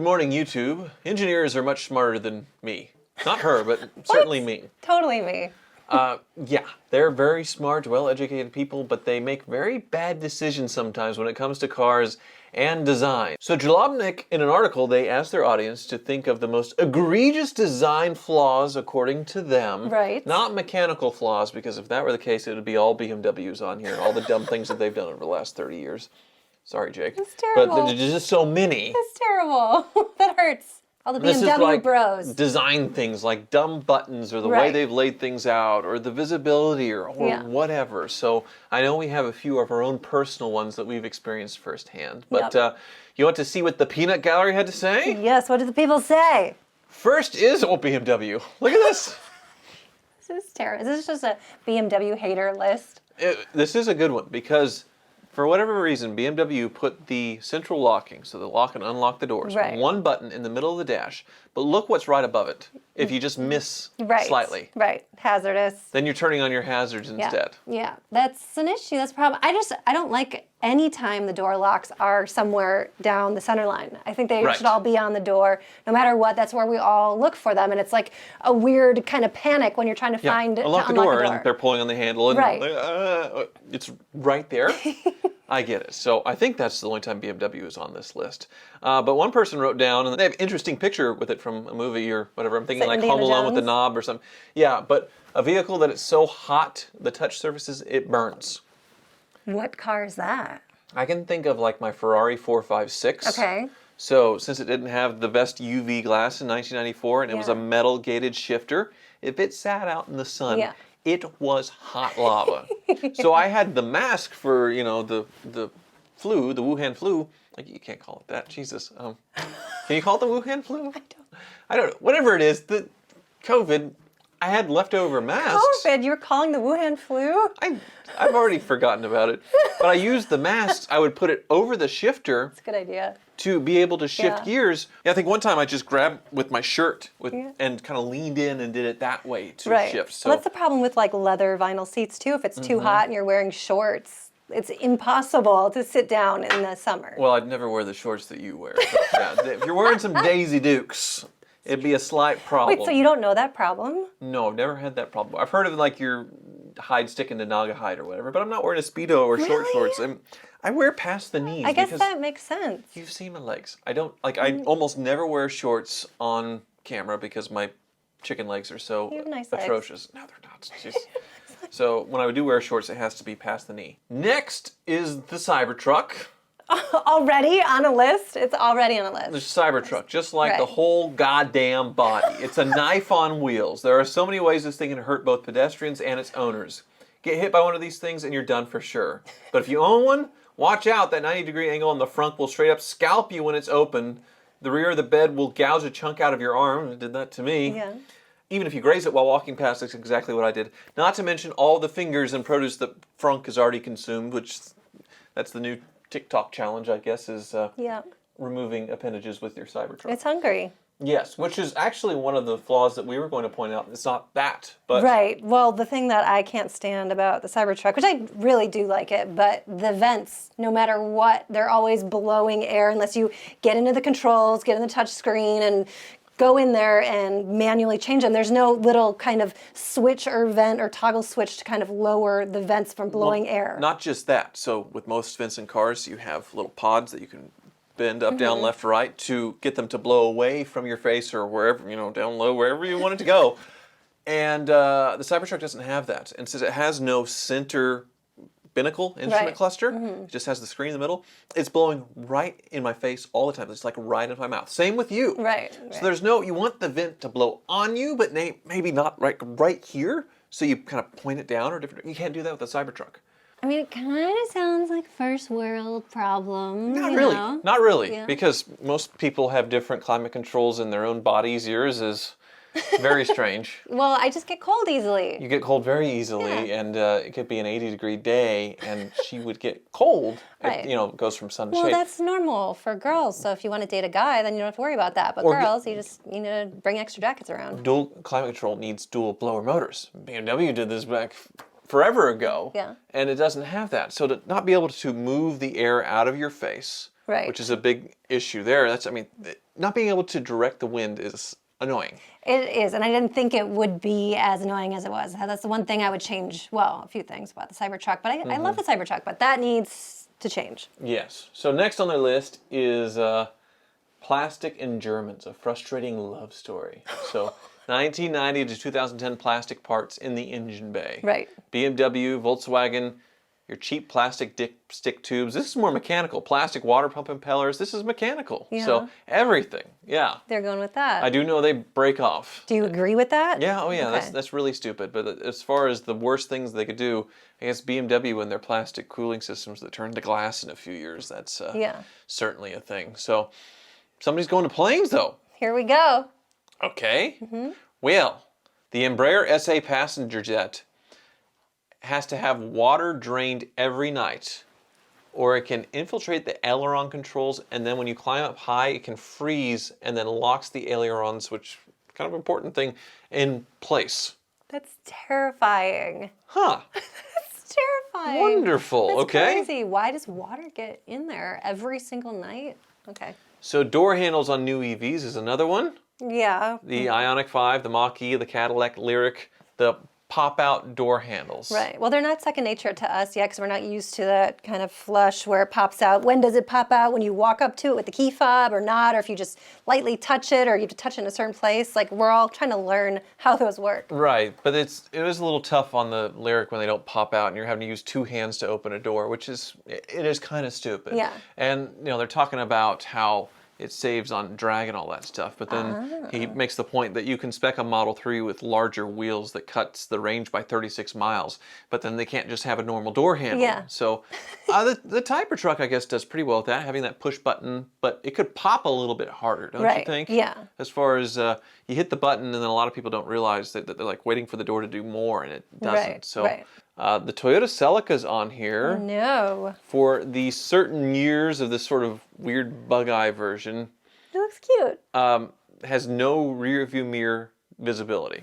morning, YouTube. Engineers are much smarter than me. Not her, but certainly me. Totally me. Yeah, they're very smart, well-educated people, but they make very bad decisions sometimes when it comes to cars and design. So Jalobnik, in an article, they asked their audience to think of the most egregious design flaws according to them. Right. Not mechanical flaws, because if that were the case, it would be all BMWs on here, all the dumb things that they've done over the last 30 years. Sorry, Jake. It's terrible. But there's just so many. It's terrible. That hurts. All the This BMW is like bros. design things like dumb buttons or the way they've laid things out or the visibility or whatever. So I know we have a few of our own personal ones that we've experienced firsthand. But you want to see what the peanut gallery had to say? Yes, what did the people say? First is old BMW. Look at this. This is terrible. Is this just a BMW hater list? This is a good one because for whatever reason, BMW put the central locking, so the lock and unlock the doors, one button in the middle of the dash. But look what's right above it. If you just miss slightly. Right, hazardous. Then you're turning on your hazards instead. Yeah, that's an issue. That's a problem. I don't like any time the door locks are somewhere down the center line. I think they should all be on the door. No matter what, that's where we all look for them. And it's like a weird kind of panic when you're trying to find to unlock the door. And they're pulling on the handle. And it's right there. I get it. So I think that's the only time BMW is on this list. But one person wrote down, and they have an interesting picture with it from a movie or whatever. I'm thinking like Home Alone with the knob or something. Yeah, but a vehicle that is so hot, the touch surfaces, it burns. What car is that? I can think of like my Ferrari 456. Okay. So since it didn't have the best UV glass in 1994 and it was a metal gated shifter, if it sat out in the sun, it was hot lava. So I had the mask for, you know, the flu, the Wuhan flu. Like, you can't call it that. Jesus. Can you call it the Wuhan flu? I don't know. Whatever it is, the COVID, I had leftover masks. COVID? You're calling the Wuhan flu? I've already forgotten about it. But I used the masks. I would put it over the shifter. That's a good idea. To be able to shift gears. Yeah, I think one time I just grabbed with my shirt and kind of leaned in and did it that way to shift. So well, that's the problem with like leather vinyl seats too. If it's too hot and you're wearing shorts, it's impossible to sit down in the summer. Well, I'd never wear the shorts that you wear. But if you're wearing some Daisy Dukes, it'd be a slight problem. Wait, so you don't know that problem? No, I've never had that problem. I've heard of like your hide sticking to Naga hide or whatever, but I'm not wearing a Speedo or short shorts. I wear past the knees. I guess that makes sense. You've seen my legs. I don't, like, I almost never wear shorts on camera because my chicken legs are so atrocious. No, they're not. Just, so when I do wear shorts, it has to be past the knee. Next is the Cybertruck. Already on a list? It's already on a list. The Cybertruck, just like the whole goddamn body. It's a knife on wheels. There are so many ways this thing can hurt both pedestrians and its owners. Get hit by one of these things and you're done for sure. But if you own one, watch out. That 90-degree angle on the front will straight up scalp you when it's open. The rear of the bed will gouge a chunk out of your arm. It did that to me. Yeah. Even if you graze it while walking past, that's exactly what I did. Not to mention all the fingers and produce that Frank has already consumed, which that's the new TikTok challenge, I guess, is removing appendages with your Cybertruck. It's hungry. Yes, which is actually one of the flaws that we were going to point out. It's not that, but... Right. Well, the thing that I can't stand about the Cybertruck, which I really do like it, but the vents, no matter what, they're always blowing air unless you get into the controls, get in the touch screen, and go in there and manually change them. There's no little kind of switch or vent or toggle switch to kind of lower the vents from blowing air. Not just that. So with most vents in cars, you have little pods that you can bend up, down, left, right to get them to blow away from your face or wherever, you know, down low, wherever you want it to go. And the Cybertruck doesn't have that. And since it has no center binnacle instrument cluster, it just has the screen in the middle, it's blowing right in my face all the time. It's like right into my mouth. Same with you. Right. So there's no, you want the vent to blow on you, but maybe not right here. So you kind of point it down or different. You can't do that with the Cybertruck. I mean, it kind of sounds like first world problem. Not really. Not really. Because most people have different climate controls in their own bodies. Yours is very strange. Well, I just get cold easily. You get cold very easily, and it could be an 80-degree day, and she would get cold. It, you know, goes from sun to shade. Well, that's normal for girls. So if you want to date a guy, then you don't have to worry about that. But girls, you just need to bring extra jackets around. Dual climate control needs dual blower motors. BMW did this back forever ago, and it doesn't have that. So to not be able to move the air out of your face Right. which is a big issue there. I mean, not being able to direct the wind is annoying. It is, and I didn't think it would be as annoying as it was. That's the one thing I would change. Well, a few things about the Cybertruck, but I love the Cybertruck, but that needs to change. Yes. So next on their list is plastic and Germans, a frustrating love story. So 1990 to 2010 plastic parts in the engine bay. Right. BMW, Volkswagen, your cheap plastic stick tubes. This is more mechanical. Plastic water pump impellers. This is mechanical. Yeah. So everything. Yeah. They're going with that. I do know they break off. Do you agree with that? Yeah, oh yeah, Okay. that's really stupid. But as far as the worst things they could do, I guess BMW and their plastic cooling systems that turn to glass in a few years, that's certainly a thing. So somebody's going to planes though. Here we go. Okay. Well, the Embraer SA passenger jet has to have water drained every night, or it can infiltrate the aileron controls, and then when you climb up high, it can freeze and then locks the ailerons, which kind of important thing, in place. That's terrifying. Huh. That's terrifying. Wonderful. That's Okay. crazy. Why does water get in there every single night? Okay. So door handles on new EVs is another one. Yeah. The Ioniq 5, the Mach-E, the Cadillac Lyriq, the pop-out door handles. Right. Well, they're not second nature to us yet because we're not used to that kind of flush where it pops out. When does it pop out? When you walk up to it with the key fob or not? Or if you just lightly touch it or you have to touch it in a certain place? Like, we're all trying to learn how those work. Right, but it was a little tough on the Lyriq when they don't pop out and you're having to use two hands to open a door, which is kind of stupid. Yeah. And they're talking about how it saves on drag and all that stuff, but then he makes the point that you can spec a Model 3 with larger wheels that cuts the range by 36 miles, but then they can't just have a normal door handle. Yeah. So the Cybertruck, I guess, does pretty well with that, having that push button, but it could pop a little bit harder, don't you think? Yeah. As far as you hit the button, and then a lot of people don't realize that they're like waiting for the door to do more, and it doesn't. Right, So right. the Toyota Celica's on here No. for the certain years of this sort of weird bug eye version. It looks cute. Has no rear view mirror visibility.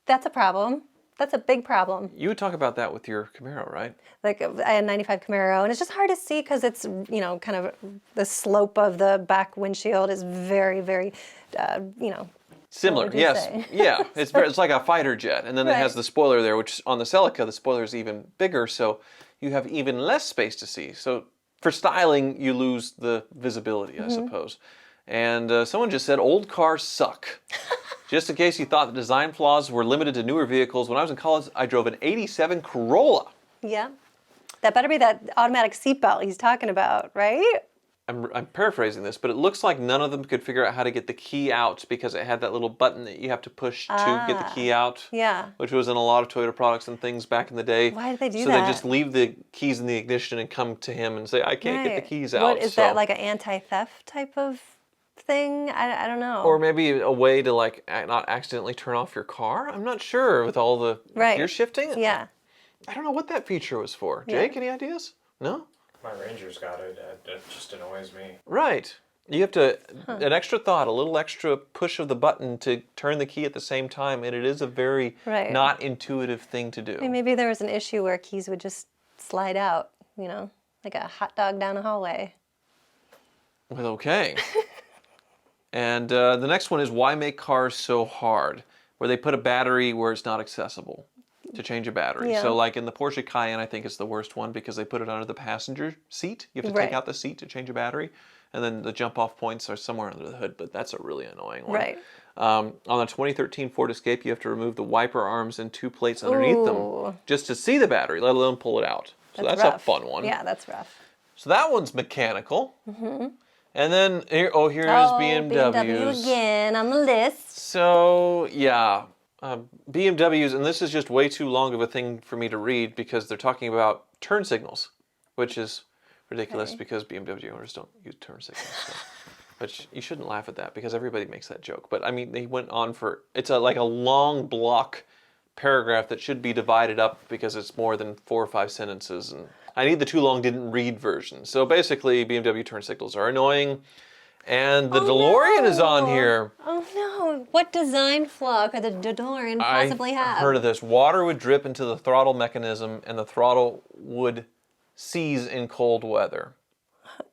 That's a problem. That's a big problem. You would talk about that with your Camaro, right? Like, I had a 95 Camaro, and it's just hard to see because it's, kind of the slope of the back windshield is very, very, Similar, what would you yes. say? Yeah, it's like a fighter jet. And then it has Right. the spoiler there, which on the Celica, the spoiler is even bigger, so you have even less space to see. So for styling, you lose the visibility, I suppose. And someone just said, old cars suck. Just in case you thought the design flaws were limited to newer vehicles, when I was in college, I drove an 87 Corolla. Yeah. That better be that automatic seatbelt he's talking about, right? I'm paraphrasing this, but it looks like none of them could figure out how to get the key out because it had that little button that you have to push to get the key out. Yeah. Which was in a lot of Toyota products and things back in the day. Why did they do so that? they just leave the keys in the ignition and come to him and say, I can't get the Right. keys out. What is so. that, like an anti-theft type of thing? I don't know. Or maybe a way to not accidentally turn off your car? I'm not sure with all the gear shifting. Yeah. I don't know what that feature was for. Jake, any ideas? No? My Ranger's got it. It just annoys me. Right. You have to, an extra thought, a little extra push of the button to turn the key at the same time, and it is a very not intuitive thing to do. I mean, maybe there was an issue where keys would just slide out, like a hot dog down a hallway. Well, okay. And the next one is why make cars so hard? Where they put a battery where it's not accessible to change a battery. Yeah. So like in the Porsche Cayenne, I think it's the worst one because they put it under the passenger seat. You have to take out the seat to change a battery. And then the jump off points are somewhere under the hood, but that's a really annoying one. Right. On the 2013 Ford Escape, you have to remove the wiper arms and two plates underneath them just to see the battery, let alone pull it out. So that's a fun one. Yeah, that's rough. So that one's mechanical. And then, here's BMWs. BMW again on the list. So, yeah, BMWs, and this is just way too long of a thing for me to read because they're talking about turn signals, which is ridiculous because BMW owners don't use turn signals. So. Which you shouldn't laugh at that because everybody makes that joke. But, I mean, they went on for, it's like a long block paragraph that should be divided up because it's more than 4 or 5 sentences. And I need the too long didn't read version. So basically, BMW turn signals are annoying. And the DeLorean is on here. Oh no! What design flaw could the DeLorean possibly have? I heard of this. Water would drip into the throttle mechanism and the throttle would seize in cold weather.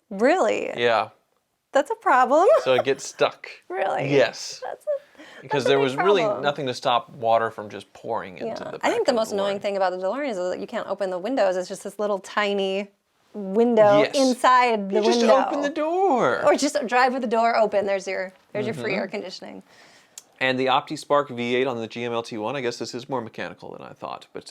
Really? Yeah. That's a problem. So it gets stuck. Really? Yes. Because a there big was really problem. nothing to stop water from just pouring into the back I think the of most annoying DeLorean. thing about the DeLorean is that you can't open the windows. It's just this little tiny window Yes. inside the You just window. open the door. Or just drive with the door open. There's your free Mm-hmm. air conditioning. And the OptiSpark V8 on the GMLT1, I guess this is more mechanical than I thought, but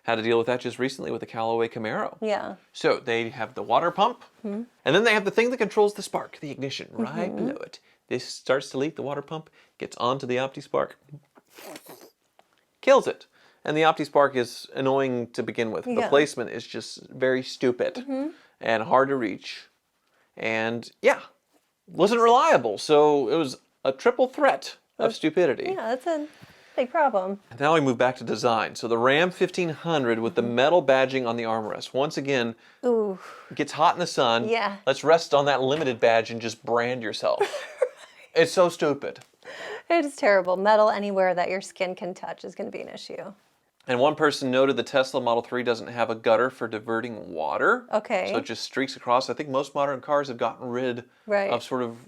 had to deal with that just recently with the Callaway Camaro. Yeah. So they have the water pump, and then they have the thing that controls the spark, the ignition, right below it. This starts to leak, the water pump gets onto the OptiSpark, kills it. And the OptiSpark is annoying to begin with. The Yeah. placement is just very stupid and hard to reach. And yeah, wasn't reliable. So it was a triple threat of stupidity. Yeah, that's a big problem. Now we move back to design. So the Ram 1500 with the metal badging on the armrest. Once again, Ooh. gets hot in the sun. Yeah. Let's rest on that limited badge and just brand yourself. It's so stupid. It is terrible. Metal anywhere that your skin can touch is going to be an issue. And one person noted the Tesla Model 3 doesn't have a gutter for diverting water. Okay. So it just streaks across. I think most modern cars have gotten rid Right. of sort of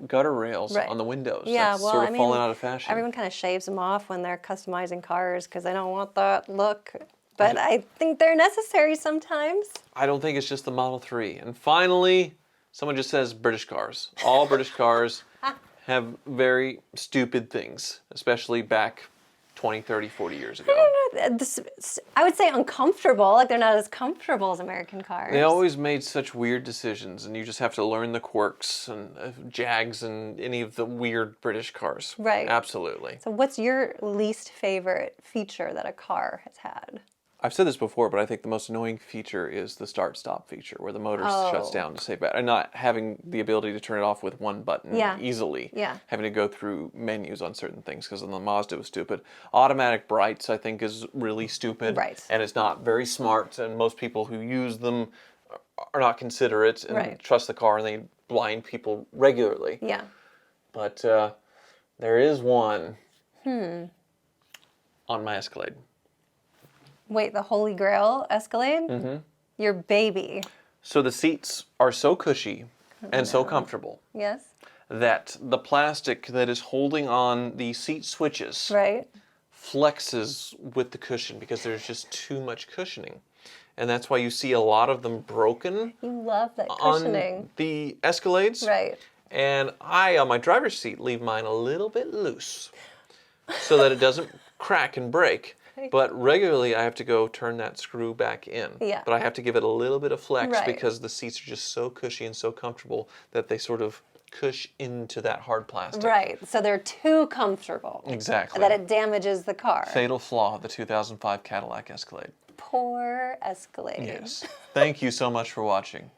gutter rails Right. on the windows. Yeah, That's well, sort I of mean, fallen out of fashion. everyone kind of shaves them off when they're customizing cars because they don't want that look. But I think they're necessary sometimes. I don't think it's just the Model 3. And finally, someone just says British cars. All British cars have very stupid things, especially back 20, 30, 40 years ago. I would say uncomfortable. Like they're not as comfortable as American cars. They always made such weird decisions, and you just have to learn the quirks and Jags and any of the weird British cars. Right. Absolutely. So what's your least favorite feature that a car has had? I've said this before, but I think the most annoying feature is the start-stop feature, where the motor shuts down to save battery, and not having the ability to turn it off with one button easily. Yeah. Having to go through menus on certain things, because on the Mazda it was stupid. Automatic brights, I think, is really stupid. Right. And it's not very smart, and most people who use them are not considerate and Right. trust the car, and they blind people regularly. Yeah. But there is one on my Escalade. Wait, the Holy Grail Escalade? Mm-hmm. Your baby. So the seats are so cushy and so comfortable Yes. that the plastic that is holding on the seat switches Right. flexes with the cushion because there's just too much cushioning. And that's why you see a lot of them broken You love that on cushioning. the Escalades. Right. And I, on my driver's seat, leave mine a little bit loose so that it doesn't crack and break. But regularly, I have to go turn that screw back in. Yeah. But I have to give it a little bit of flex Right. because the seats are just so cushy and so comfortable that they sort of cush into that hard plastic. Right. So they're too comfortable. Exactly. That it damages the car. Fatal flaw of the 2005 Cadillac Escalade. Poor Escalade. Yes. Thank you so much for watching.